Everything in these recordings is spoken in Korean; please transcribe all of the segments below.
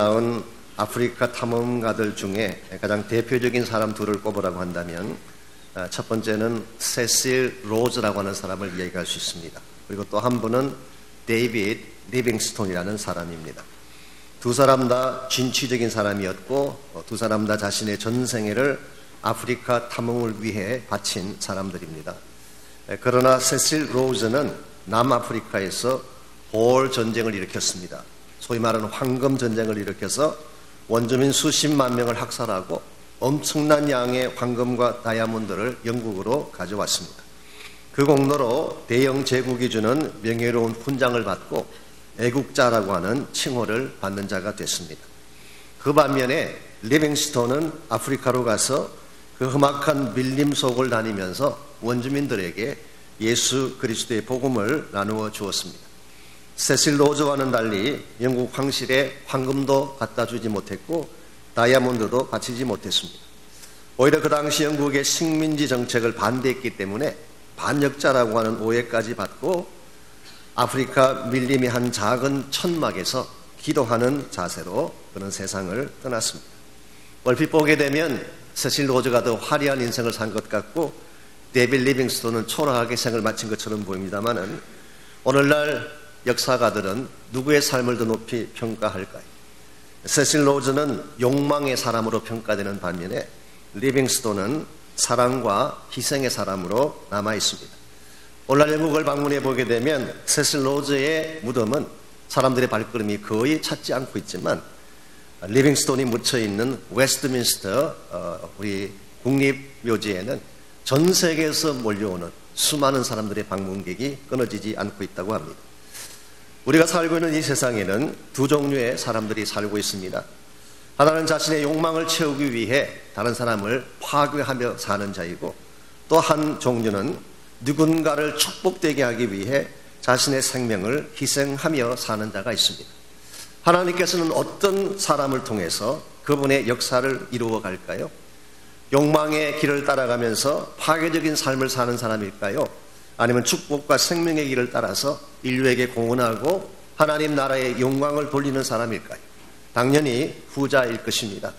낳은 아프리카 탐험가들 중에 가장 대표적인 사람 둘을 꼽으라고 한다면 첫 번째는 세실 로즈라고 하는 사람을 이야기할 수 있습니다. 그리고 또 한 분은 데이비드 리빙스톤이라는 사람입니다. 두 사람 다 진취적인 사람이었고 두 사람 다 자신의 전생애를 아프리카 탐험을 위해 바친 사람들입니다. 그러나 세실 로즈는 남아프리카에서 보얼 전쟁을 일으켰습니다. 소위 말하는 황금 전쟁을 일으켜서 원주민 수십만 명을 학살하고 엄청난 양의 황금과 다이아몬드를 영국으로 가져왔습니다. 그 공로로 대영 제국이 주는 명예로운 훈장을 받고 애국자라고 하는 칭호를 받는 자가 됐습니다. 그 반면에 리빙스톤은 아프리카로 가서 그 험악한 밀림 속을 다니면서 원주민들에게 예수 그리스도의 복음을 나누어 주었습니다. 세실 로즈와는 달리 영국 황실에 황금도 갖다 주지 못했고 다이아몬드도 바치지 못했습니다. 오히려 그 당시 영국의 식민지 정책을 반대했기 때문에 반역자라고 하는 오해까지 받고 아프리카 밀림의 한 작은 천막에서 기도하는 자세로 그는 세상을 떠났습니다. 얼핏 보게 되면 세실 로즈가 더 화려한 인생을 산 것 같고 데이비드 리빙스톤은 초라하게 생을 마친 것처럼 보입니다만은 오늘날 역사가들은 누구의 삶을 더 높이 평가할까요? 세실 로즈는 욕망의 사람으로 평가되는 반면에 리빙스톤은 사랑과 희생의 사람으로 남아 있습니다. 오늘날 영국을 방문해 보게 되면 세실 로즈의 무덤은 사람들의 발걸음이 거의 찾지 않고 있지만 리빙스톤이 묻혀 있는 웨스트민스터 우리 국립묘지에는 전 세계에서 몰려오는 수많은 사람들의 방문객이 끊어지지 않고 있다고 합니다. 우리가 살고 있는 이 세상에는 두 종류의 사람들이 살고 있습니다. 하나는 자신의 욕망을 채우기 위해 다른 사람을 파괴하며 사는 자이고 또 한 종류는 누군가를 축복되게 하기 위해 자신의 생명을 희생하며 사는 자가 있습니다. 하나님께서는 어떤 사람을 통해서 그분의 역사를 이루어 갈까요? 욕망의 길을 따라가면서 파괴적인 삶을 사는 사람일까요? 아니면 축복과 생명의 길을 따라서 인류에게 공헌하고 하나님 나라의 영광을 돌리는 사람일까요? 당연히 후자일 것입니다.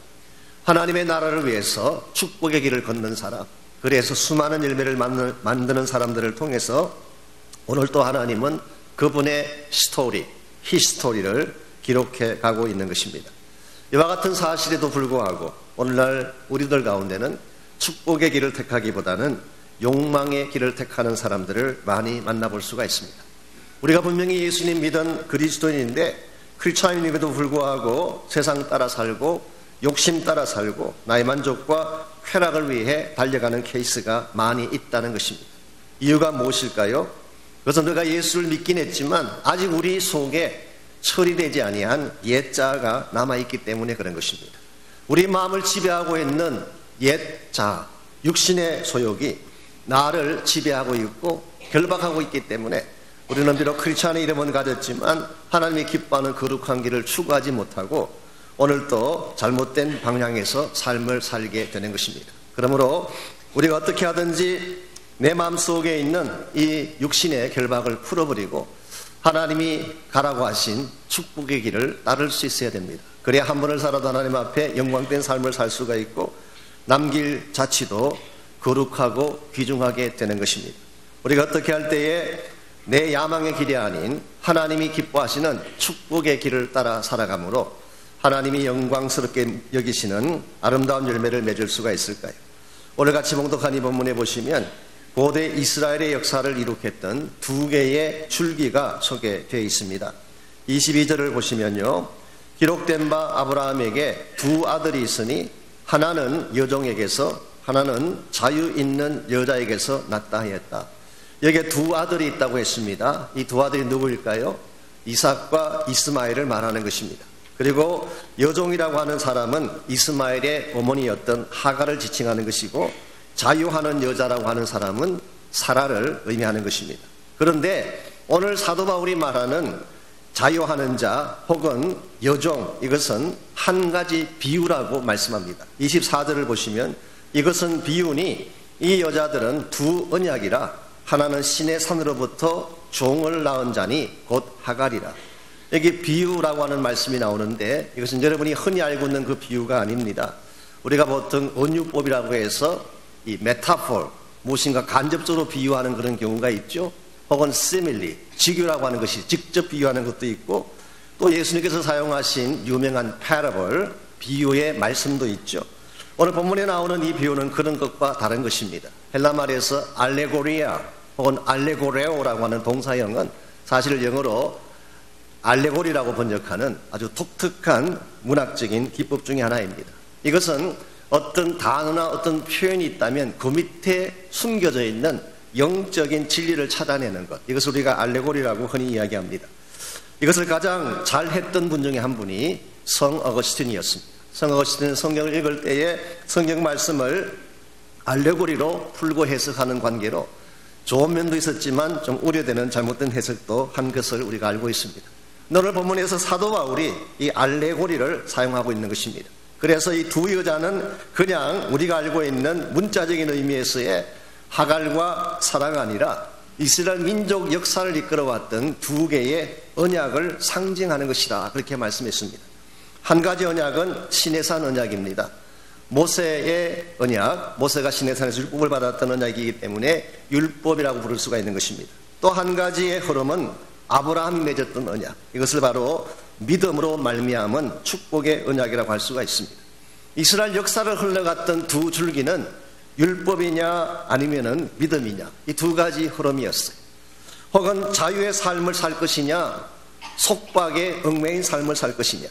하나님의 나라를 위해서 축복의 길을 걷는 사람, 그래서 수많은 열매를 만드는 사람들을 통해서 오늘 또 하나님은 그분의 스토리, 히스토리를 기록해 가고 있는 것입니다. 이와 같은 사실에도 불구하고 오늘날 우리들 가운데는 축복의 길을 택하기보다는 욕망의 길을 택하는 사람들을 많이 만나볼 수가 있습니다. 우리가 분명히 예수님 믿은 그리스도인인데 크리스찬임에도 불구하고 세상 따라 살고 욕심 따라 살고 나의 만족과 쾌락을 위해 달려가는 케이스가 많이 있다는 것입니다. 이유가 무엇일까요? 그것은 우리가 예수를 믿긴 했지만 아직 우리 속에 처리되지 아니한 옛자가 남아있기 때문에 그런 것입니다. 우리 마음을 지배하고 있는 옛자, 육신의 소욕이 나를 지배하고 있고 결박하고 있기 때문에 우리는 비록 크리스찬의 이름은 가졌지만 하나님이 기뻐하는 거룩한 길을 추구하지 못하고 오늘도 잘못된 방향에서 삶을 살게 되는 것입니다. 그러므로 우리가 어떻게 하든지 내 마음속에 있는 이 육신의 결박을 풀어버리고 하나님이 가라고 하신 축복의 길을 따를 수 있어야 됩니다. 그래야 한 번을 살아도 하나님 앞에 영광된 삶을 살 수가 있고 남길 자치도 거룩하고 귀중하게 되는 것입니다. 우리가 어떻게 할 때에 내 야망의 길이 아닌 하나님이 기뻐하시는 축복의 길을 따라 살아가므로 하나님이 영광스럽게 여기시는 아름다운 열매를 맺을 수가 있을까요? 오늘 같이 봉독한 이 본문에 보시면 고대 이스라엘의 역사를 이룩했던 두 개의 줄기가 소개되어 있습니다. 22절을 보시면요, 기록된 바 아브라함에게 두 아들이 있으니 하나는 여종에게서 하나는 자유 있는 여자에게서 났다 하였다. 여기에 두 아들이 있다고 했습니다. 이 두 아들이 누구일까요? 이삭과 이스마엘을 말하는 것입니다. 그리고 여종이라고 하는 사람은 이스마엘의 어머니였던 하갈을 지칭하는 것이고 자유하는 여자라고 하는 사람은 사라를 의미하는 것입니다. 그런데 오늘 사도 바울이 말하는 자유하는 자 혹은 여종, 이것은 한 가지 비유라고 말씀합니다. 24절을 보시면 이것은 비유니 이 여자들은 두 언약이라 하나는 신의 산으로부터 종을 낳은 자니 곧 하갈이라. 여기 비유라고 하는 말씀이 나오는데 이것은 여러분이 흔히 알고 있는 그 비유가 아닙니다. 우리가 보통 은유법이라고 해서 이 메타포, 무엇인가 간접적으로 비유하는 그런 경우가 있죠. 혹은 시밀리, 직유라고 하는 것이 직접 비유하는 것도 있고, 또 예수님께서 사용하신 유명한 패러블, 비유의 말씀도 있죠. 오늘 본문에 나오는 이 비유는 그런 것과 다른 것입니다. 헬라 말에서 알레고리아 혹은 알레고레오라고 하는 동사형은 사실 영어로 알레고리라고 번역하는 아주 독특한 문학적인 기법 중에 하나입니다. 이것은 어떤 단어나 어떤 표현이 있다면 그 밑에 숨겨져 있는 영적인 진리를 찾아내는 것, 이것을 우리가 알레고리라고 흔히 이야기합니다. 이것을 가장 잘했던 분 중에 한 분이 성 어거스틴이었습니다. 성 어거스틴은 성경을 읽을 때에 성경 말씀을 알레고리로 풀고 해석하는 관계로 좋은 면도 있었지만 좀 우려되는 잘못된 해석도 한 것을 우리가 알고 있습니다. 오늘 본문에서 사도 바울이 이 알레고리를 사용하고 있는 것입니다. 그래서 이 두 여자는 그냥 우리가 알고 있는 문자적인 의미에서의 하갈과 사라가 아니라 이스라엘 민족 역사를 이끌어왔던 두 개의 언약을 상징하는 것이다, 그렇게 말씀했습니다. 한 가지 언약은 시내산 언약입니다. 모세의 언약, 모세가 시내산에서 율법을 받았던 언약이기 때문에 율법이라고 부를 수가 있는 것입니다. 또 한 가지의 흐름은 아브라함이 맺었던 언약, 이것을 바로 믿음으로 말미암은 축복의 언약이라고 할 수가 있습니다. 이스라엘 역사를 흘러갔던 두 줄기는 율법이냐 아니면은 믿음이냐, 이 두 가지 흐름이었어요. 혹은 자유의 삶을 살 것이냐, 속박의 얽매인 삶을 살 것이냐,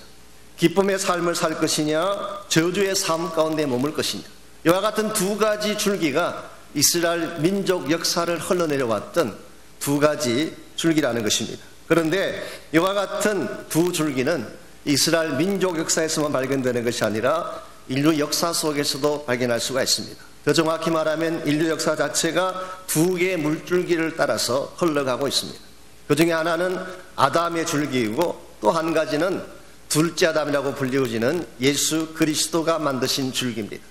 기쁨의 삶을 살 것이냐, 저주의 삶 가운데 머물 것이냐, 이와 같은 두 가지 줄기가 이스라엘 민족 역사를 흘러내려왔던 두 가지 줄기라는 것입니다. 그런데 이와 같은 두 줄기는 이스라엘 민족 역사에서만 발견되는 것이 아니라 인류 역사 속에서도 발견할 수가 있습니다. 더 정확히 말하면 인류 역사 자체가 두 개의 물줄기를 따라서 흘러가고 있습니다. 그 중에 하나는 아담의 줄기이고 또 한 가지는 둘째 아담이라고 불리워지는 예수 그리스도가 만드신 줄기입니다.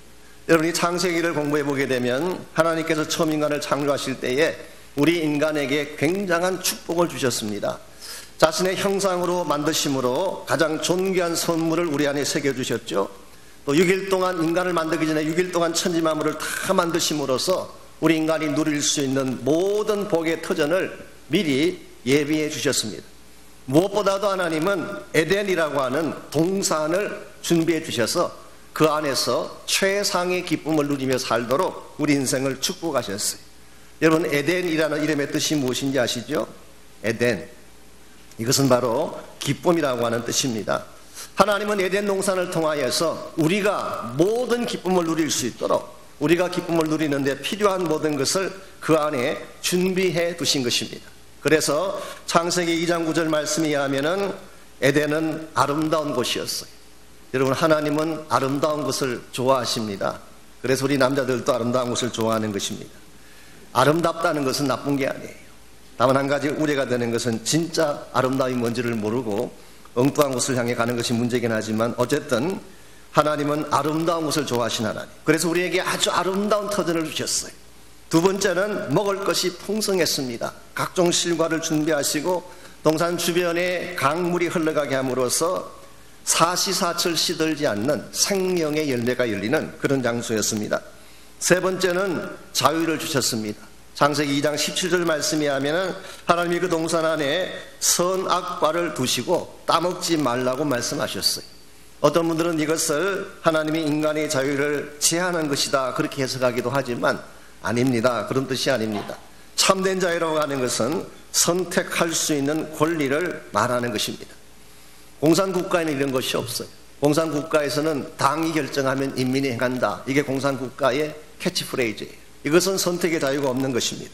여러분이 창세기를 공부해 보게 되면 하나님께서 처음 인간을 창조하실 때에 우리 인간에게 굉장한 축복을 주셨습니다. 자신의 형상으로 만드심으로 가장 존귀한 선물을 우리 안에 새겨주셨죠. 또 6일 동안 인간을 만들기 전에 6일 동안 천지만물을 다 만드심으로써 우리 인간이 누릴 수 있는 모든 복의 터전을 미리 예비해 주셨습니다. 무엇보다도 하나님은 에덴이라고 하는 동산을 준비해 주셔서 그 안에서 최상의 기쁨을 누리며 살도록 우리 인생을 축복하셨어요. 여러분, 에덴이라는 이름의 뜻이 무엇인지 아시죠? 에덴, 이것은 바로 기쁨이라고 하는 뜻입니다. 하나님은 에덴 동산을 통하여서 우리가 모든 기쁨을 누릴 수 있도록, 우리가 기쁨을 누리는 데 필요한 모든 것을 그 안에 준비해 두신 것입니다. 그래서 창세기 2장 9절 말씀에 의하면 에덴은 아름다운 곳이었어요. 여러분, 하나님은 아름다운 것을 좋아하십니다. 그래서 우리 남자들도 아름다운 것을 좋아하는 것입니다. 아름답다는 것은 나쁜 게 아니에요. 다만 한 가지 우려가 되는 것은 진짜 아름다움이 뭔지를 모르고 엉뚱한 곳을 향해 가는 것이 문제긴 하지만, 어쨌든 하나님은 아름다운 것을 좋아하신 하나님, 그래서 우리에게 아주 아름다운 터전을 주셨어요. 두 번째는 먹을 것이 풍성했습니다. 각종 실과를 준비하시고 동산 주변에 강물이 흘러가게 함으로써 사시사철 시들지 않는 생명의 열매가 열리는 그런 장소였습니다. 세 번째는 자유를 주셨습니다. 창세기 2장 17절 말씀에 하면 하나님이 그 동산 안에 선악과를 두시고 따먹지 말라고 말씀하셨어요. 어떤 분들은 이것을 하나님이 인간의 자유를 제한한 것이다, 그렇게 해석하기도 하지만 아닙니다. 그런 뜻이 아닙니다. 참된 자유라고 하는 것은 선택할 수 있는 권리를 말하는 것입니다. 공산국가에는 이런 것이 없어요. 공산국가에서는 당이 결정하면 인민이 행한다, 이게 공산국가의 캐치프레이즈예요. 이것은 선택의 자유가 없는 것입니다.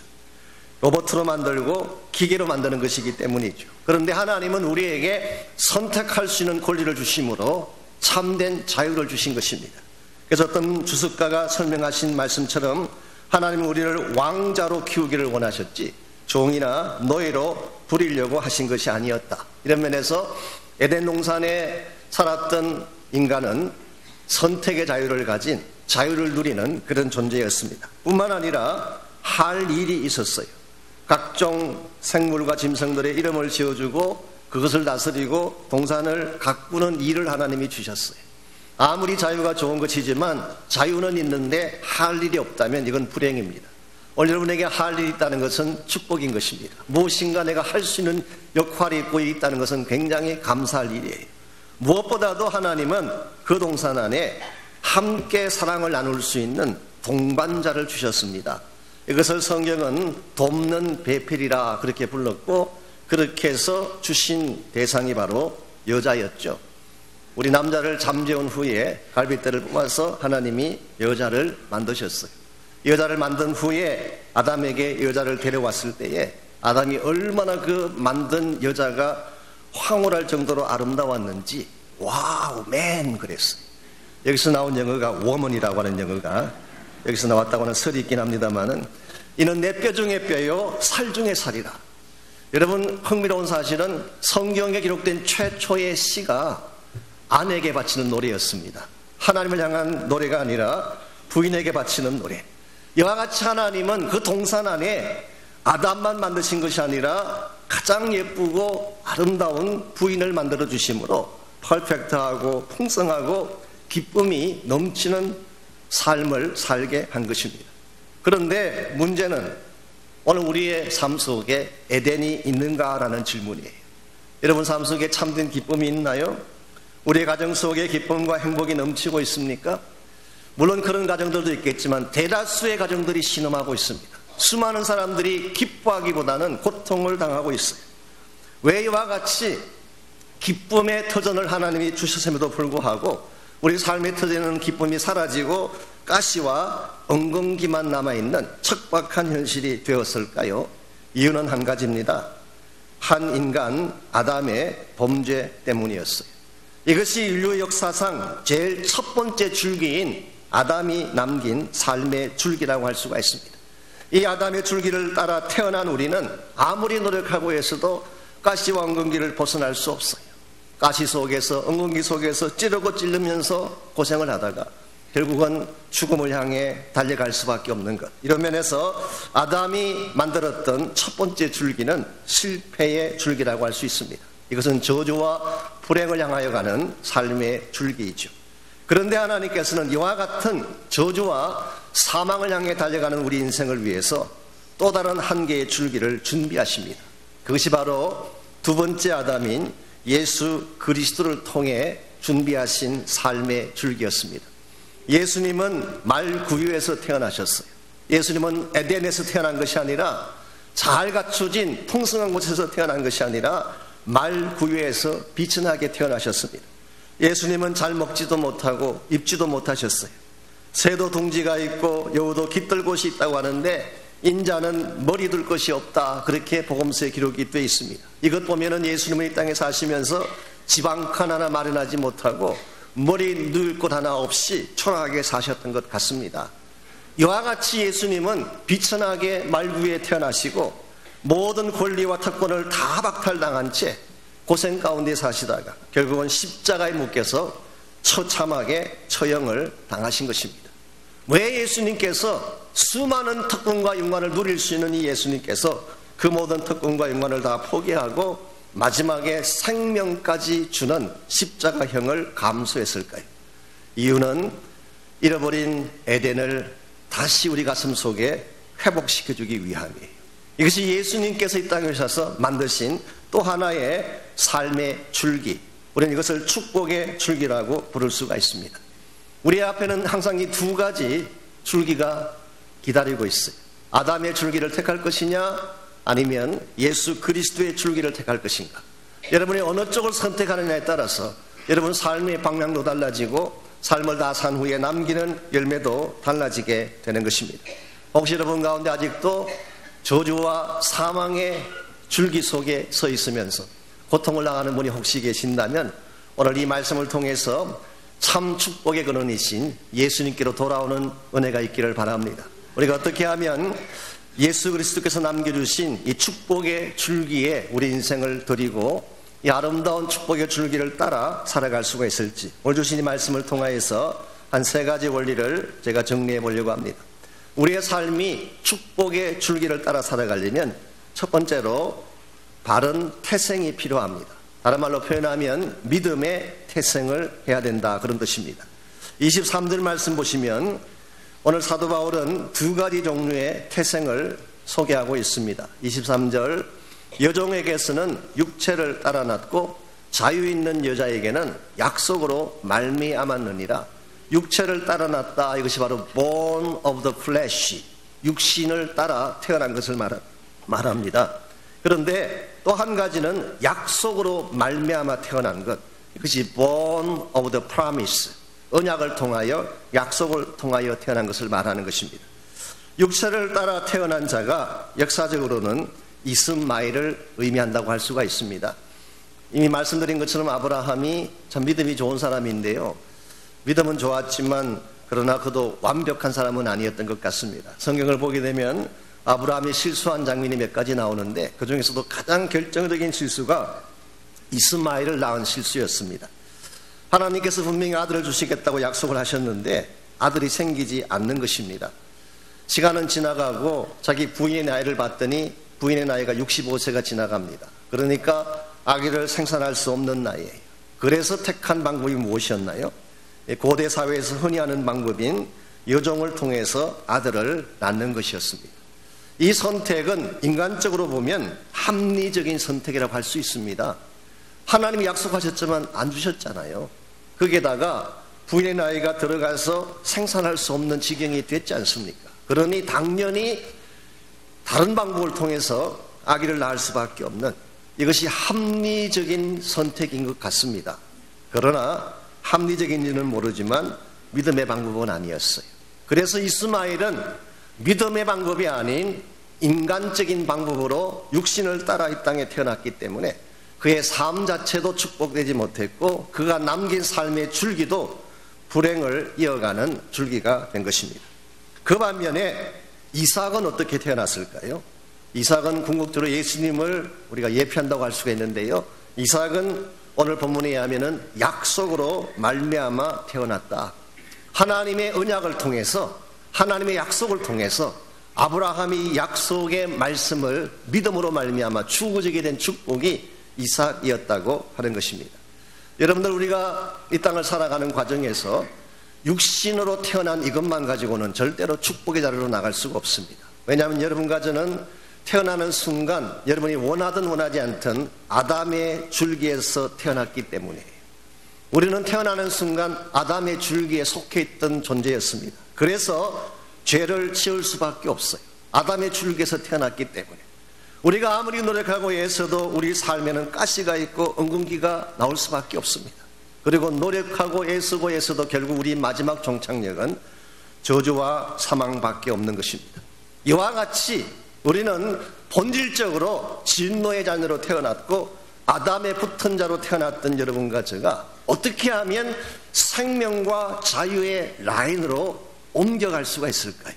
로봇으로 만들고 기계로 만드는 것이기 때문이죠. 그런데 하나님은 우리에게 선택할 수 있는 권리를 주심으로 참된 자유를 주신 것입니다. 그래서 어떤 주석가가 설명하신 말씀처럼 하나님은 우리를 왕자로 키우기를 원하셨지 종이나 노예로 부리려고 하신 것이 아니었다. 이런 면에서 에덴 동산에 살았던 인간은 선택의 자유를 가진, 자유를 누리는 그런 존재였습니다. 뿐만 아니라 할 일이 있었어요. 각종 생물과 짐승들의 이름을 지어주고 그것을 다스리고 동산을 가꾸는 일을 하나님이 주셨어요. 아무리 자유가 좋은 것이지만 자유는 있는데 할 일이 없다면 이건 불행입니다. 오늘 여러분에게 할 일이 있다는 것은 축복인 것입니다. 무엇인가 내가 할 수 있는 역할이 있고 있다는 것은 굉장히 감사할 일이에요. 무엇보다도 하나님은 그 동산 안에 함께 사랑을 나눌 수 있는 동반자를 주셨습니다. 이것을 성경은 돕는 배필이라 그렇게 불렀고, 그렇게 해서 주신 대상이 바로 여자였죠. 우리 남자를 잠재운 후에 갈빗대를 뽑아서 하나님이 여자를 만드셨어요. 여자를 만든 후에 아담에게 여자를 데려왔을 때에 아담이 얼마나 그 만든 여자가 황홀할 정도로 아름다웠는지 와우 맨 그랬어요. 여기서 나온 영어가 woman이라고 하는 영어가 여기서 나왔다고 하는 설이 있긴 합니다만은, 이는 내 뼈 중에 뼈요 살 중에 살이라. 여러분, 흥미로운 사실은 성경에 기록된 최초의 시가 아내에게 바치는 노래였습니다. 하나님을 향한 노래가 아니라 부인에게 바치는 노래. 이와 같이 하나님은 그 동산 안에 아담만 만드신 것이 아니라 가장 예쁘고 아름다운 부인을 만들어 주심으로 퍼펙트하고 풍성하고 기쁨이 넘치는 삶을 살게 한 것입니다. 그런데 문제는 오늘 우리의 삶 속에 에덴이 있는가라는 질문이에요. 여러분 삶 속에 참된 기쁨이 있나요? 우리의 가정 속에 기쁨과 행복이 넘치고 있습니까? 물론 그런 가정들도 있겠지만 대다수의 가정들이 신음하고 있습니다. 수많은 사람들이 기뻐하기보다는 고통을 당하고 있어요. 왜 이와 같이 기쁨의 터전을 하나님이 주셨음에도 불구하고 우리 삶의 터전에는 기쁨이 사라지고 가시와 엉겅기만 남아있는 척박한 현실이 되었을까요? 이유는 한 가지입니다. 한 인간 아담의 범죄 때문이었어요. 이것이 인류 역사상 제일 첫 번째 줄기인 아담이 남긴 삶의 줄기라고 할 수가 있습니다. 이 아담의 줄기를 따라 태어난 우리는 아무리 노력하고 해서도 가시와 엉겅기를 벗어날 수 없어요. 가시 속에서 엉겅기 속에서 찌르고 찔르면서 고생을 하다가 결국은 죽음을 향해 달려갈 수밖에 없는 것. 이런 면에서 아담이 만들었던 첫 번째 줄기는 실패의 줄기라고 할 수 있습니다. 이것은 저주와 불행을 향하여 가는 삶의 줄기이죠. 그런데 하나님께서는 이와 같은 저주와 사망을 향해 달려가는 우리 인생을 위해서 또 다른 한 개의 줄기를 준비하십니다. 그것이 바로 두 번째 아담인 예수 그리스도를 통해 준비하신 삶의 줄기였습니다. 예수님은 말구유에서 태어나셨어요. 예수님은 에덴에서 태어난 것이 아니라 잘 갖춰진 풍성한 곳에서 태어난 것이 아니라 말구유에서 비천하게 태어나셨습니다. 예수님은 잘 먹지도 못하고 입지도 못하셨어요. 새도 둥지가 있고 여우도 깃들 곳이 있다고 하는데 인자는 머리 둘 것이 없다, 그렇게 복음서에 기록이 되어 있습니다. 이것 보면은 예수님은 이 땅에 사시면서 집 한 칸 하나 마련하지 못하고 머리 누울 곳 하나 없이 초라하게 사셨던 것 같습니다. 이와 같이 예수님은 비천하게 말구유에 태어나시고 모든 권리와 특권을 다 박탈당한 채 고생 가운데 사시다가 결국은 십자가에 묶여서 처참하게 처형을 당하신 것입니다. 왜 예수님께서 수많은 특권과 영광을 누릴 수 있는 이 예수님께서 그 모든 특권과 영광을 다 포기하고 마지막에 생명까지 주는 십자가형을 감수했을까요? 이유는 잃어버린 에덴을 다시 우리 가슴 속에 회복시켜주기 위함이에요. 이것이 예수님께서 이 땅에 오셔서 만드신 또 하나의 삶의 줄기, 우리는 이것을 축복의 줄기라고 부를 수가 있습니다. 우리 앞에는 항상 이 두 가지 줄기가 기다리고 있어요. 아담의 줄기를 택할 것이냐, 아니면 예수 그리스도의 줄기를 택할 것인가. 여러분이 어느 쪽을 선택하느냐에 따라서 여러분 삶의 방향도 달라지고 삶을 다 산 후에 남기는 열매도 달라지게 되는 것입니다. 혹시 여러분 가운데 아직도 저주와 사망의 줄기 속에 서 있으면서 고통을 당하는 분이 혹시 계신다면 오늘 이 말씀을 통해서 참 축복의 근원이신 예수님께로 돌아오는 은혜가 있기를 바랍니다. 우리가 어떻게 하면 예수 그리스도께서 남겨주신 이 축복의 줄기에 우리 인생을 드리고 이 아름다운 축복의 줄기를 따라 살아갈 수가 있을지, 오늘 주신 이 말씀을 통하여서 한 세 가지 원리를 제가 정리해 보려고 합니다. 우리의 삶이 축복의 줄기를 따라 살아가려면 첫 번째로 바른 태생이 필요합니다. 다른 말로 표현하면 믿음의 태생을 해야 된다, 그런 뜻입니다. 23절 말씀 보시면 오늘 사도 바울은 두 가지 종류의 태생을 소개하고 있습니다. 23절, 여종에게서는 육체를 따라 났고 자유 있는 여자에게는 약속으로 말미암았느니라. 육체를 따라 났다, 이것이 바로 born of the flesh, 육신을 따라 태어난 것을 말합니다. 그런데 또 한 가지는 약속으로 말미암아 태어난 것, 이것이 born of the promise, 언약을 통하여, 약속을 통하여 태어난 것을 말하는 것입니다. 육체를 따라 태어난 자가 역사적으로는 이스마엘을 의미한다고 할 수가 있습니다. 이미 말씀드린 것처럼 아브라함이 참 믿음이 좋은 사람인데요, 믿음은 좋았지만 그러나 그도 완벽한 사람은 아니었던 것 같습니다. 성경을 보게 되면 아브라함이 실수한 장면이 몇 가지 나오는데 그 중에서도 가장 결정적인 실수가 이스마엘을 낳은 실수였습니다. 하나님께서 분명히 아들을 주시겠다고 약속을 하셨는데 아들이 생기지 않는 것입니다. 시간은 지나가고 자기 부인의 나이를 봤더니 부인의 나이가 65세가 지나갑니다. 그러니까 아기를 생산할 수 없는 나이에요. 그래서 택한 방법이 무엇이었나요? 고대 사회에서 흔히 하는 방법인 여종을 통해서 아들을 낳는 것이었습니다. 이 선택은 인간적으로 보면 합리적인 선택이라고 할 수 있습니다. 하나님이 약속하셨지만 안 주셨잖아요. 거기에다가 부인의 나이가 들어가서 생산할 수 없는 지경이 됐지 않습니까? 그러니 당연히 다른 방법을 통해서 아기를 낳을 수밖에 없는, 이것이 합리적인 선택인 것 같습니다. 그러나 합리적인지는 모르지만 믿음의 방법은 아니었어요. 그래서 이스마엘은 믿음의 방법이 아닌 인간적인 방법으로 육신을 따라 이 땅에 태어났기 때문에 그의 삶 자체도 축복되지 못했고 그가 남긴 삶의 줄기도 불행을 이어가는 줄기가 된 것입니다. 그 반면에 이삭은 어떻게 태어났을까요? 이삭은 궁극적으로 예수님을 우리가 예표한다고 할 수가 있는데요, 이삭은 오늘 본문에 의하면 약속으로 말미암아 태어났다. 하나님의 언약을 통해서, 하나님의 약속을 통해서 아브라함이 약속의 말씀을 믿음으로 말미암아 주어지게 된 축복이 이삭이었다고 하는 것입니다. 여러분들, 우리가 이 땅을 살아가는 과정에서 육신으로 태어난 이것만 가지고는 절대로 축복의 자리로 나갈 수가 없습니다. 왜냐하면 여러분과 저는 태어나는 순간 여러분이 원하든 원하지 않든 아담의 줄기에서 태어났기 때문에, 우리는 태어나는 순간 아담의 줄기에 속해 있던 존재였습니다. 그래서 죄를 지을 수밖에 없어요. 아담의 줄기에서 태어났기 때문에. 우리가 아무리 노력하고 애써도 우리 삶에는 가시가 있고 엉겅기가 나올 수밖에 없습니다. 그리고 노력하고 애써도 결국 우리 마지막 종착역은 저주와 사망밖에 없는 것입니다. 이와 같이 우리는 본질적으로 진노의 자녀로 태어났고 아담의 붙은 자로 태어났던 여러분과 제가 어떻게 하면 생명과 자유의 라인으로 옮겨갈 수가 있을까요?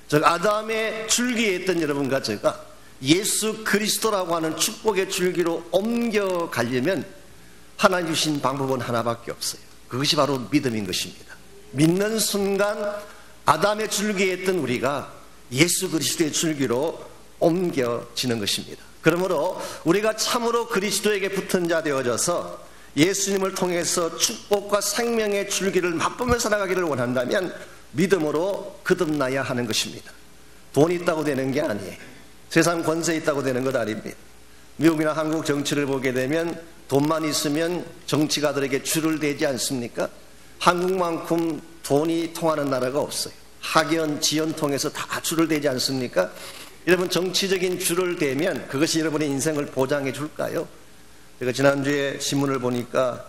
즉 아담의 줄기에 있던 여러분과 제가 예수 그리스도라고 하는 축복의 줄기로 옮겨가려면 하나님 주신 방법은 하나밖에 없어요. 그것이 바로 믿음인 것입니다. 믿는 순간 아담의 줄기에 있던 우리가 예수 그리스도의 줄기로 옮겨지는 것입니다. 그러므로 우리가 참으로 그리스도에게 붙은 자 되어져서 예수님을 통해서 축복과 생명의 줄기를 맛보며 살아가기를 원한다면 믿음으로 거듭나야 하는 것입니다. 돈이 있다고 되는 게 아니에요. 세상 권세 있다고 되는 것 아닙니다. 미국이나 한국 정치를 보게 되면 돈만 있으면 정치가들에게 줄을 대지 않습니까? 한국만큼 돈이 통하는 나라가 없어요. 학연, 지연 통해서 다 줄을 대지 않습니까? 여러분, 정치적인 줄을 대면 그것이 여러분의 인생을 보장해 줄까요? 제가 지난주에 신문을 보니까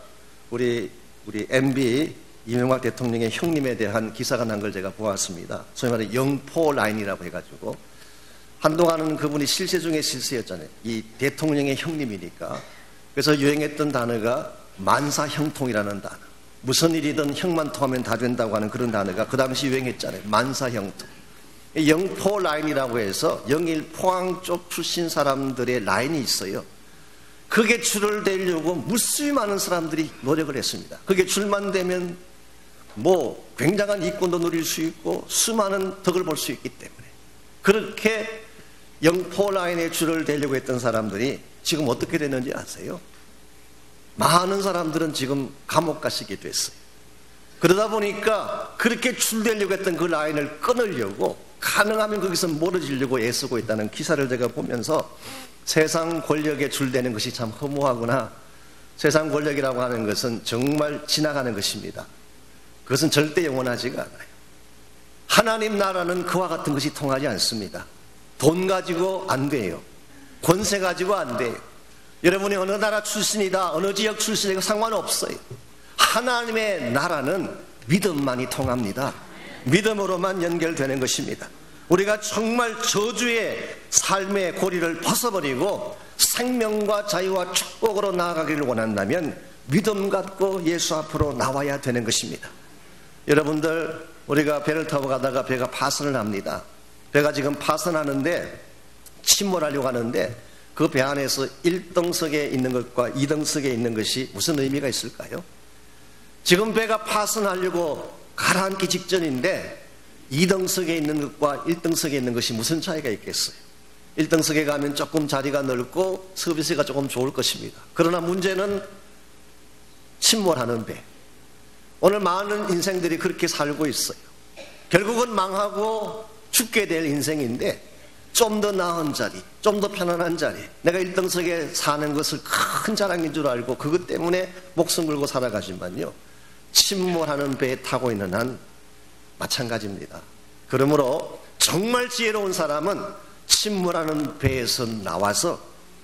우리 MB 이명박 대통령의 형님에 대한 기사가 난 걸 제가 보았습니다. 소위 말해 영포 라인이라고 해가지고 한동안은 그분이 실세 중에 실세였잖아요. 이 대통령의 형님이니까. 그래서 유행했던 단어가 만사형통이라는 단어. 무슨 일이든 형만 통하면 다 된다고 하는 그런 단어가 그 당시 유행했잖아요. 만사형통. 영포 라인이라고 해서 영일 포항 쪽 출신 사람들의 라인이 있어요. 그게 줄을 대려고 무수히 많은 사람들이 노력을 했습니다. 그게 줄만 되면 뭐 굉장한 이권도 누릴 수 있고 수많은 덕을 볼 수 있기 때문에 그렇게 영포 라인의 줄을 대려고 했던 사람들이 지금 어떻게 됐는지 아세요? 많은 사람들은 지금 감옥 가시게 됐어요. 그러다 보니까 그렇게 출되려고 했던 그 라인을 끊으려고 가능하면 거기서 멀어지려고 애쓰고 있다는 기사를 제가 보면서 세상 권력에 줄되는 것이 참 허무하구나. 세상 권력이라고 하는 것은 정말 지나가는 것입니다. 그것은 절대 영원하지가 않아요. 하나님 나라는 그와 같은 것이 통하지 않습니다. 돈 가지고 안 돼요. 권세 가지고 안 돼요. 여러분이 어느 나라 출신이다, 어느 지역 출신이다 상관없어요. 하나님의 나라는 믿음만이 통합니다. 믿음으로만 연결되는 것입니다. 우리가 정말 저주의 삶의 고리를 벗어버리고 생명과 자유와 축복으로 나아가기를 원한다면 믿음 갖고 예수 앞으로 나와야 되는 것입니다. 여러분들, 우리가 배를 타고 가다가 배가 파선을 합니다. 배가 지금 파선하는데 침몰하려고 하는데 그 배 안에서 1등석에 있는 것과 2등석에 있는 것이 무슨 의미가 있을까요? 지금 배가 파선하려고 가라앉기 직전인데 2등석에 있는 것과 1등석에 있는 것이 무슨 차이가 있겠어요? 1등석에 가면 조금 자리가 넓고 서비스가 조금 좋을 것입니다. 그러나 문제는 침몰하는 배. 오늘 많은 인생들이 그렇게 살고 있어요. 결국은 망하고 죽게 될 인생인데 좀 더 나은 자리, 좀 더 편안한 자리, 내가 1등석에 사는 것을 큰 자랑인 줄 알고 그것 때문에 목숨 걸고 살아가지만요, 침몰하는 배에 타고 있는 한 마찬가지입니다. 그러므로 정말 지혜로운 사람은 침몰하는 배에서 나와서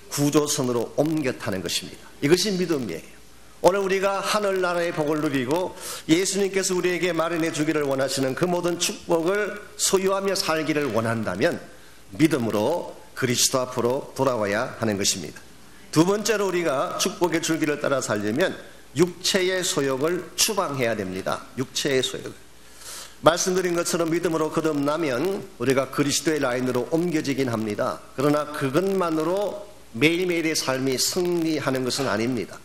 구조선으로 옮겨 타는 것입니다. 이것이 믿음이에요. 오늘 우리가 하늘나라의 복을 누리고 예수님께서 우리에게 마련해 주기를 원하시는 그 모든 축복을 소유하며 살기를 원한다면 믿음으로 그리스도 앞으로 돌아와야 하는 것입니다. 두 번째로 우리가 축복의 줄기를 따라 살려면 육체의 소욕을 추방해야 됩니다. 육체의 소욕을. 말씀드린 것처럼 믿음으로 거듭나면 우리가 그리스도의 라인으로 옮겨지긴 합니다. 그러나 그것만으로 매일매일의 삶이 승리하는 것은 아닙니다.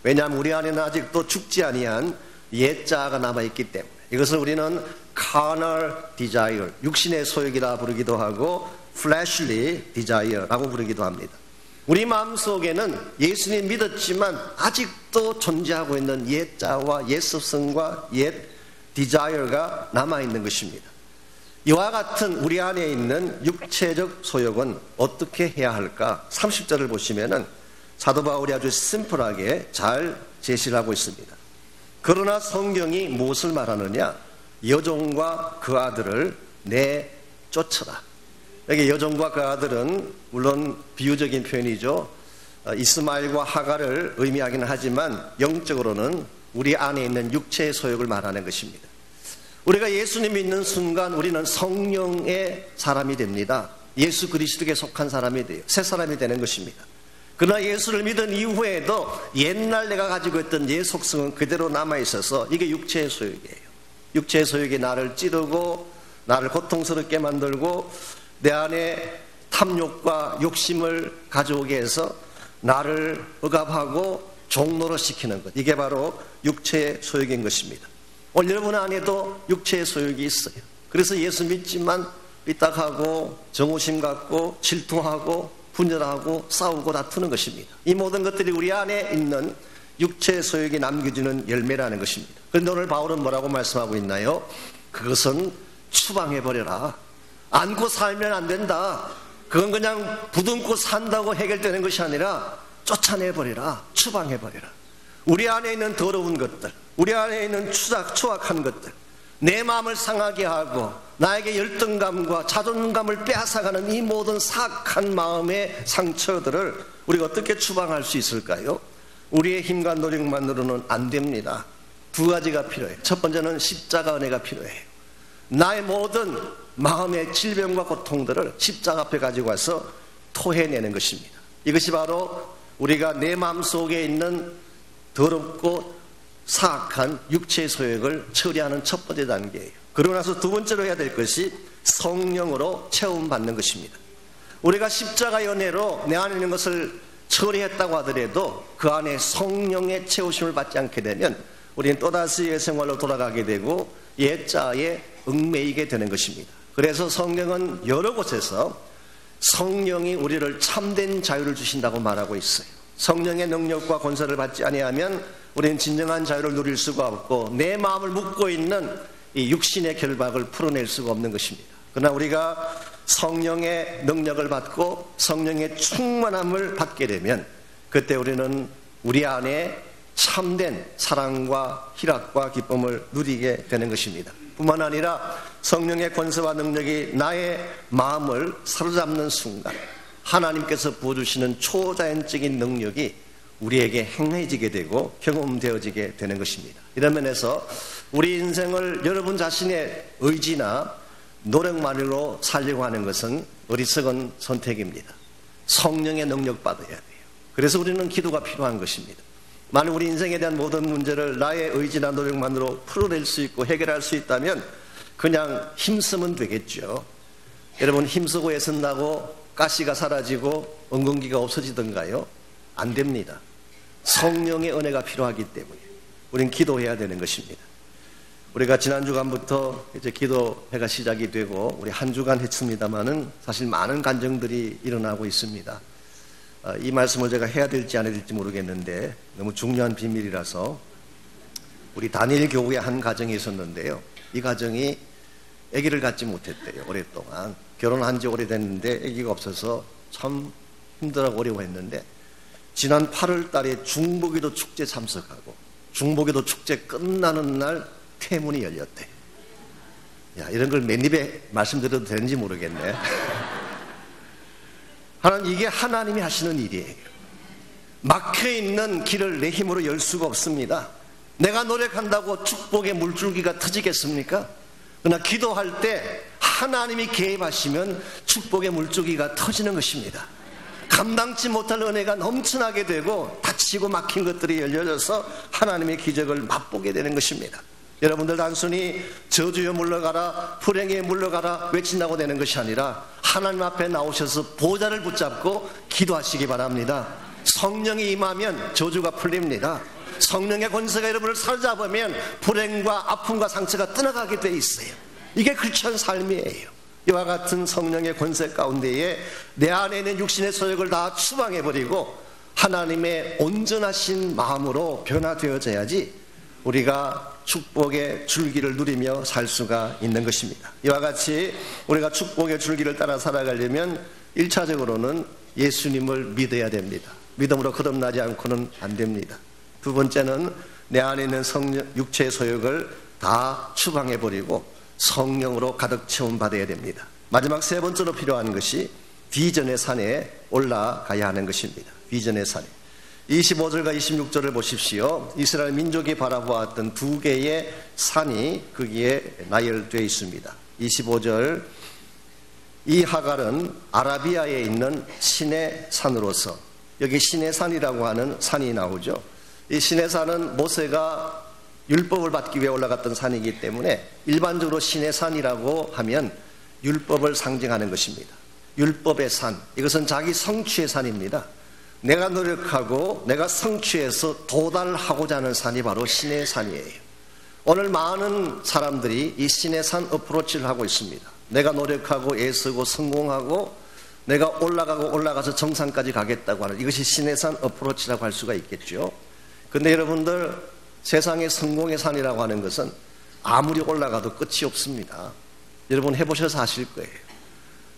왜냐하면 우리 안에는 아직도 죽지 아니한 옛자아가 남아있기 때문에 이것을 우리는 carnal desire, 육신의 소욕이라 부르기도 하고 fleshly desire라고 부르기도 합니다. 우리 마음속에는 예수님 믿었지만 아직도 존재하고 있는 옛자아와 옛습성과 옛 desire가 남아있는 것입니다. 이와 같은 우리 안에 있는 육체적 소욕은 어떻게 해야 할까? 30절을 보시면은 사도 바울이 아주 심플하게 잘 제시를 하고 있습니다. 그러나 성경이 무엇을 말하느냐? 여종과 그 아들을 내쫓아라. 여기 여종과 그 아들은 물론 비유적인 표현이죠. 이스마엘과 하갈을 의미하기는 하지만 영적으로는 우리 안에 있는 육체의 소욕을 말하는 것입니다. 우리가 예수님 믿는 순간 우리는 성령의 사람이 됩니다. 예수 그리스도께 속한 사람이 돼요. 새 사람이 되는 것입니다. 그러나 예수를 믿은 이후에도 옛날 내가 가지고 있던 옛 속성은 그대로 남아있어서 이게 육체의 소욕이에요. 육체의 소욕이 나를 찌르고 나를 고통스럽게 만들고 내 안에 탐욕과 욕심을 가져오게 해서 나를 억압하고 종노릇 시키는 것, 이게 바로 육체의 소욕인 것입니다. 오늘 여러분 안에도 육체의 소욕이 있어요. 그래서 예수 믿지만 삐딱하고 정오심 갖고 질투하고 분열하고 싸우고 다투는 것입니다. 이 모든 것들이 우리 안에 있는 육체의 소욕이 남겨주는 열매라는 것입니다. 그런데 오늘 바울은 뭐라고 말씀하고 있나요? 그것은 추방해버려라. 안고 살면 안 된다. 그건 그냥 부둥고 산다고 해결되는 것이 아니라 쫓아내버려라. 추방해버려라. 우리 안에 있는 더러운 것들, 우리 안에 있는 추악한 것들, 내 마음을 상하게 하고 나에게 열등감과 자존감을 빼앗아가는 이 모든 사악한 마음의 상처들을 우리가 어떻게 추방할 수 있을까요? 우리의 힘과 노력만으로는 안 됩니다. 두 가지가 필요해요. 첫 번째는 십자가 은혜가 필요해요. 나의 모든 마음의 질병과 고통들을 십자가 앞에 가지고 와서 토해내는 것입니다. 이것이 바로 우리가 내 마음속에 있는 더럽고 사악한 육체의 소욕을 처리하는 첫 번째 단계예요. 그러고 나서 두 번째로 해야 될 것이 성령으로 체험받는 것입니다. 우리가 십자가의 은혜로 내 안에 있는 것을 처리했다고 하더라도 그 안에 성령의 채우심을 받지 않게 되면 우리는 또다시 옛 생활로 돌아가게 되고 옛자에 얽매이게 되는 것입니다. 그래서 성경은 여러 곳에서 성령이 우리를 참된 자유를 주신다고 말하고 있어요. 성령의 능력과 권세를 받지 아니하면 우리는 진정한 자유를 누릴 수가 없고 내 마음을 묶고 있는 이 육신의 결박을 풀어낼 수가 없는 것입니다. 그러나 우리가 성령의 능력을 받고 성령의 충만함을 받게 되면 그때 우리는 우리 안에 참된 사랑과 희락과 기쁨을 누리게 되는 것입니다. 뿐만 아니라 성령의 권세와 능력이 나의 마음을 사로잡는 순간 하나님께서 부어주시는 초자연적인 능력이 우리에게 행해지게 되고 경험되어지게 되는 것입니다. 이런 면에서 우리 인생을 여러분 자신의 의지나 노력만으로 살려고 하는 것은 어리석은 선택입니다. 성령의 능력 받아야 돼요. 그래서 우리는 기도가 필요한 것입니다. 만약 우리 인생에 대한 모든 문제를 나의 의지나 노력만으로 풀어낼 수 있고 해결할 수 있다면 그냥 힘쓰면 되겠죠. 여러분 힘쓰고 애쓴다고 가시가 사라지고 엉겅기가 없어지던가요? 안 됩니다. 성령의 은혜가 필요하기 때문에 우리는 기도해야 되는 것입니다. 우리가 지난 주간부터 이제 기도회가 시작이 되고 우리 한 주간 했습니다마는 사실 많은 간증들이 일어나고 있습니다. 이 말씀을 제가 해야 될지 안 해야 될지 모르겠는데 너무 중요한 비밀이라서 우리 단일 교우의 한 가정이 있었는데요. 이 가정이 아기를 갖지 못했대요. 오랫동안 결혼한 지 오래됐는데 아기가 없어서 참 힘들어하고 어려워했는데 지난 8월 달에 중보기도 축제 참석하고 중보기도 축제 끝나는 날 퇴문이 열렸대. 야, 이런 걸 맨 입에 말씀드려도 되는지 모르겠네. 하나님, 이게 하나님이 하시는 일이에요. 막혀있는 길을 내 힘으로 열 수가 없습니다. 내가 노력한다고 축복의 물줄기가 터지겠습니까? 그러나 기도할 때 하나님이 개입하시면 축복의 물줄기가 터지는 것입니다. 감당치 못할 은혜가 넘쳐나게 되고 닫히고 막힌 것들이 열려져서 하나님의 기적을 맛보게 되는 것입니다. 여러분들 단순히 저주에 물러가라, 불행에 물러가라 외친다고 되는 것이 아니라 하나님 앞에 나오셔서 보좌를 붙잡고 기도하시기 바랍니다. 성령이 임하면 저주가 풀립니다. 성령의 권세가 여러분을 사로잡으면 불행과 아픔과 상처가 떠나가게 돼 있어요. 이게 크리스천 삶이에요. 이와 같은 성령의 권세 가운데에 내 안에 있는 육신의 소욕을 다 추방해버리고 하나님의 온전하신 마음으로 변화되어져야지 우리가 축복의 줄기를 누리며 살 수가 있는 것입니다. 이와 같이 우리가 축복의 줄기를 따라 살아가려면 1차적으로는 예수님을 믿어야 됩니다. 믿음으로 거듭나지 않고는 안 됩니다. 두 번째는 내 안에 있는 육체의 소욕을 다 추방해버리고 성령으로 가득 채움받아야 됩니다. 마지막 세 번째로 필요한 것이 비전의 산에 올라가야 하는 것입니다. 비전의 산에 25절과 26절을 보십시오. 이스라엘 민족이 바라보았던 두 개의 산이 거기에 나열되어 있습니다. 25절, 이 하갈은 아라비아에 있는 신의 산으로서, 여기 신의 산이라고 하는 산이 나오죠. 이 신의 산은 모세가 율법을 받기 위해 올라갔던 산이기 때문에 일반적으로 신의 산이라고 하면 율법을 상징하는 것입니다. 율법의 산, 이것은 자기 성취의 산입니다. 내가 노력하고 내가 성취해서 도달하고자 하는 산이 바로 신의 산이에요. 오늘 많은 사람들이 이 신의 산 어프로치를 하고 있습니다. 내가 노력하고 애쓰고 성공하고 내가 올라가서 정상까지 가겠다고 하는 이것이 신의 산 어프로치라고 할 수가 있겠죠. 그런데 여러분들, 세상의 성공의 산이라고 하는 것은 아무리 올라가도 끝이 없습니다. 여러분 해보셔서 아실 거예요.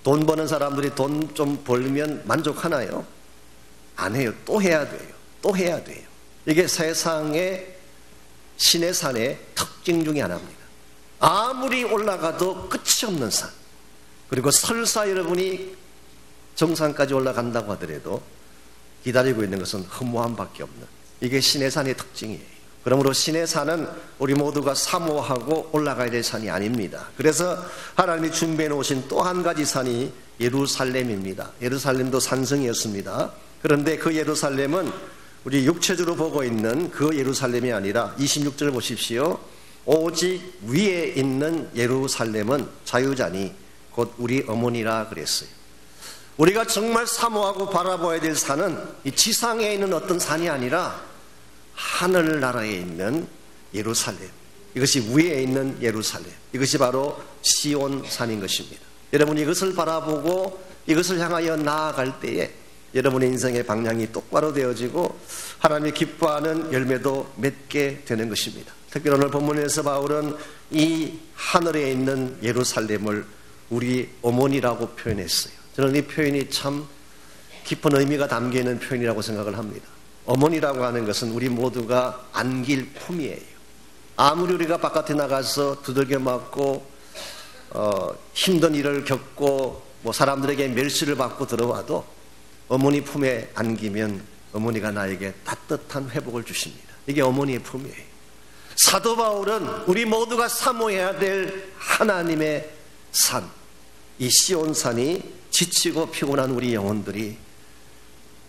돈 버는 사람들이 돈 좀 벌면 만족하나요? 안 해요. 또 해야 돼요. 또 해야 돼요. 이게 세상의 신의 산의 특징 중에 하나입니다. 아무리 올라가도 끝이 없는 산. 그리고 설사 여러분이 정상까지 올라간다고 하더라도 기다리고 있는 것은 허무함밖에 없는, 이게 신의 산의 특징이에요. 그러므로 신의 산은 우리 모두가 사모하고 올라가야 될 산이 아닙니다. 그래서 하나님이 준비해 놓으신 또 한 가지 산이 예루살렘입니다. 예루살렘도 산성이었습니다. 그런데 그 예루살렘은 우리 육체적으로 보고 있는 그 예루살렘이 아니라 26절 보십시오. 오직 위에 있는 예루살렘은 자유자니 곧 우리 어머니라 그랬어요. 우리가 정말 사모하고 바라봐야 될 산은 이 지상에 있는 어떤 산이 아니라 하늘나라에 있는 예루살렘, 이것이 위에 있는 예루살렘, 이것이 바로 시온산인 것입니다. 여러분 이것을 바라보고 이것을 향하여 나아갈 때에 여러분의 인생의 방향이 똑바로 되어지고 하나님이 기뻐하는 열매도 맺게 되는 것입니다. 특히 오늘 본문에서 바울은 이 하늘에 있는 예루살렘을 우리 어머니라고 표현했어요. 저는 이 표현이 참 깊은 의미가 담겨있는 표현이라고 생각을 합니다. 어머니라고 하는 것은 우리 모두가 안길 품이에요. 아무리 우리가 바깥에 나가서 두들겨 맞고 힘든 일을 겪고 사람들에게 멸시를 받고 들어와도 어머니 품에 안기면 어머니가 나에게 따뜻한 회복을 주십니다. 이게 어머니의 품이에요. 사도 바울은 우리 모두가 사모해야 될 하나님의 산, 이 시온산이 지치고 피곤한 우리 영혼들이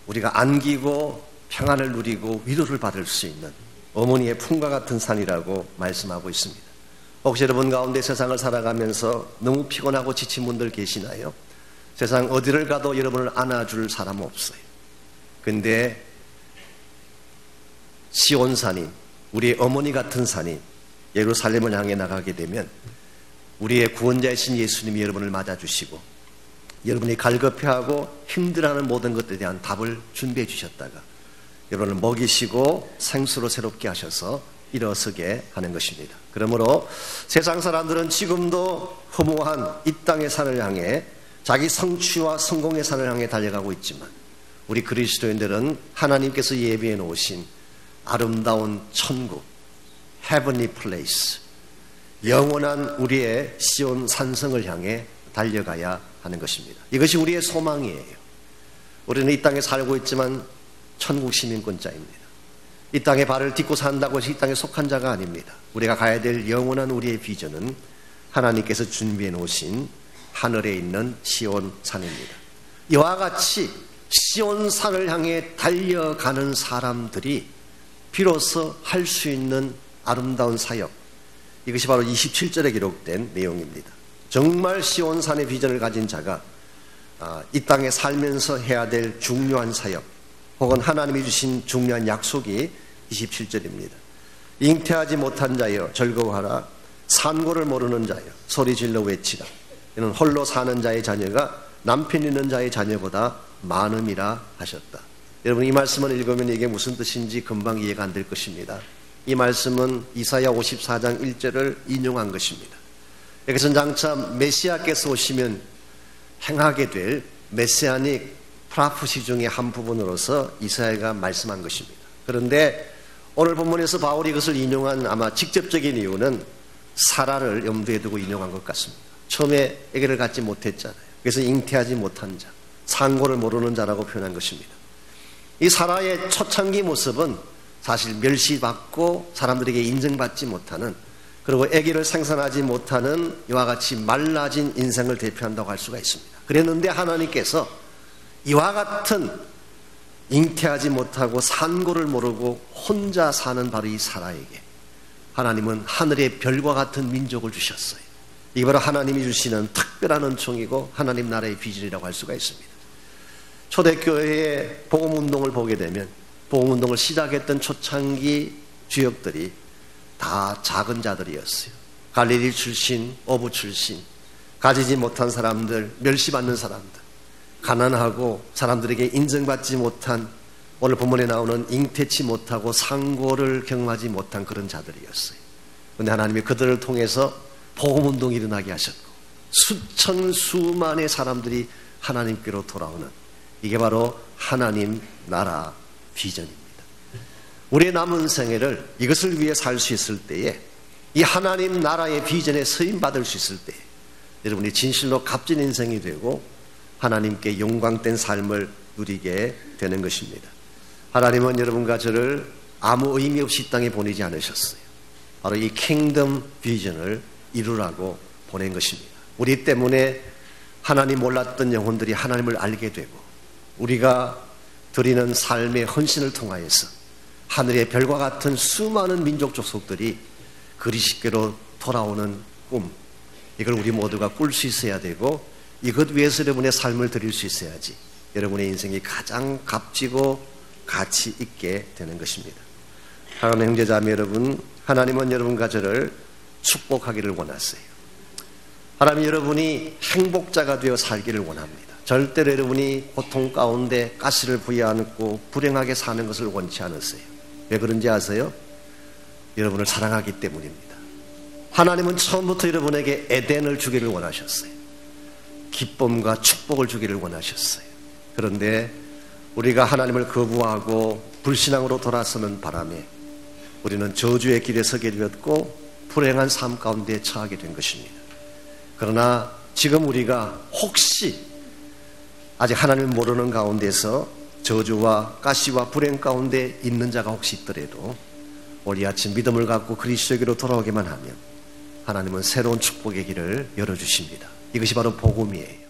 우리가 안기고 평안을 누리고 위로를 받을 수 있는 어머니의 품과 같은 산이라고 말씀하고 있습니다. 혹시 여러분 가운데 세상을 살아가면서 너무 피곤하고 지친 분들 계시나요? 세상 어디를 가도 여러분을 안아줄 사람은 없어요. 근데 시온산이, 우리의 어머니 같은 산이 예루살렘을 향해 나가게 되면 우리의 구원자이신 예수님이 여러분을 맞아주시고 여러분이 갈급해하고 힘들어하는 모든 것들에 대한 답을 준비해 주셨다가 여러분을 먹이시고 생수로 새롭게 하셔서 일어서게 하는 것입니다. 그러므로 세상 사람들은 지금도 허무한 이 땅의 산을 향해 자기 성취와 성공의 산을 향해 달려가고 있지만 우리 그리스도인들은 하나님께서 예비해 놓으신 아름다운 천국, heavenly place, 영원한 우리의 시온 산성을 향해 달려가야 하는 것입니다. 이것이 우리의 소망이에요. 우리는 이 땅에 살고 있지만 천국 시민권자입니다. 이 땅에 발을 딛고 산다고 해서 이 땅에 속한 자가 아닙니다. 우리가 가야 될 영원한 우리의 비전은 하나님께서 준비해 놓으신 하늘에 있는 시온 산입니다. 이와 같이 시온 산을 향해 달려가는 사람들이 비로소 할 수 있는 아름다운 사역, 이것이 바로 27절에 기록된 내용입니다. 정말 시온 산의 비전을 가진 자가 이 땅에 살면서 해야 될 중요한 사역 혹은 하나님이 주신 중요한 약속이 27절입니다. 잉태하지 못한 자여 즐거워하라. 산고를 모르는 자여 소리질러 외치라. 이는 홀로 사는 자의 자녀가 남편 있는 자의 자녀보다 많음이라 하셨다. 여러분, 이 말씀을 읽으면 이게 무슨 뜻인지 금방 이해가 안 될 것입니다. 이 말씀은 이사야 54장 1절을 인용한 것입니다. 여기서 장차 메시아께서 오시면 행하게 될 메시아닉 프라푸시 중의 한 부분으로서 이사야가 말씀한 것입니다. 그런데 오늘 본문에서 바울이 이것을 인용한 아마 직접적인 이유는 사라를 염두에 두고 인용한 것 같습니다. 처음에 아기를 갖지 못했잖아요. 그래서 잉태하지 못한 자, 상고를 모르는 자라고 표현한 것입니다. 이 사라의 초창기 모습은 사실 멸시받고 사람들에게 인정받지 못하는, 그리고 아기를 생산하지 못하는 이와 같이 말라진 인생을 대표한다고 할 수가 있습니다. 그랬는데 하나님께서 이와 같은 잉태하지 못하고 산고를 모르고 혼자 사는 바로 이 사라에게 하나님은 하늘의 별과 같은 민족을 주셨어요. 이게 바로 하나님이 주시는 특별한 은총이고 하나님 나라의 비전이라고 할 수가 있습니다. 초대교회의 복음운동을 보게 되면 복음운동을 시작했던 초창기 주역들이 다 작은 자들이었어요. 갈릴리 출신, 어부 출신, 가지지 못한 사람들, 멸시받는 사람들, 가난하고 사람들에게 인정받지 못한, 오늘 본문에 나오는 잉태치 못하고 상고를 경험하지 못한 그런 자들이었어요. 그런데 하나님이 그들을 통해서 복음운동이 일어나게 하셨고 수천 수만의 사람들이 하나님께로 돌아오는, 이게 바로 하나님 나라 비전입니다. 우리의 남은 생애를 이것을 위해 살 수 있을 때에, 이 하나님 나라의 비전에 서임받을 수 있을 때에 여러분이 진실로 값진 인생이 되고 하나님께 영광된 삶을 누리게 되는 것입니다. 하나님은 여러분과 저를 아무 의미 없이 이 땅에 보내지 않으셨어요. 바로 이 킹덤 비전을 이루라고 보낸 것입니다. 우리 때문에 하나님 몰랐던 영혼들이 하나님을 알게 되고, 우리가 드리는 삶의 헌신을 통하여서 하늘의 별과 같은 수많은 민족 족속들이 그리스도께로 돌아오는 꿈, 이걸 우리 모두가 꿀 수 있어야 되고, 이것 위해서 여러분의 삶을 드릴 수 있어야지 여러분의 인생이 가장 값지고 가치 있게 되는 것입니다. 사랑하는 형제자매 여러분, 하나님은 여러분과 저를 축복하기를 원하세요. 하나님 여러분이 행복자가 되어 살기를 원합니다. 절대로 여러분이 고통 가운데 가시를 부여안고 불행하게 사는 것을 원치 않으세요. 왜 그런지 아세요? 여러분을 사랑하기 때문입니다. 하나님은 처음부터 여러분에게 에덴을 주기를 원하셨어요. 기쁨과 축복을 주기를 원하셨어요. 그런데 우리가 하나님을 거부하고 불신앙으로 돌아서는 바람에 우리는 저주의 길에 서게 되었고 불행한 삶 가운데 처하게 된 것입니다. 그러나 지금 우리가 혹시 아직 하나님을 모르는 가운데서 저주와 가시와 불행 가운데 있는 자가 혹시 있더라도 오늘 이 아침 믿음을 갖고 그리스도에게로 돌아오기만 하면 하나님은 새로운 축복의 길을 열어주십니다. 이것이 바로 복음이에요.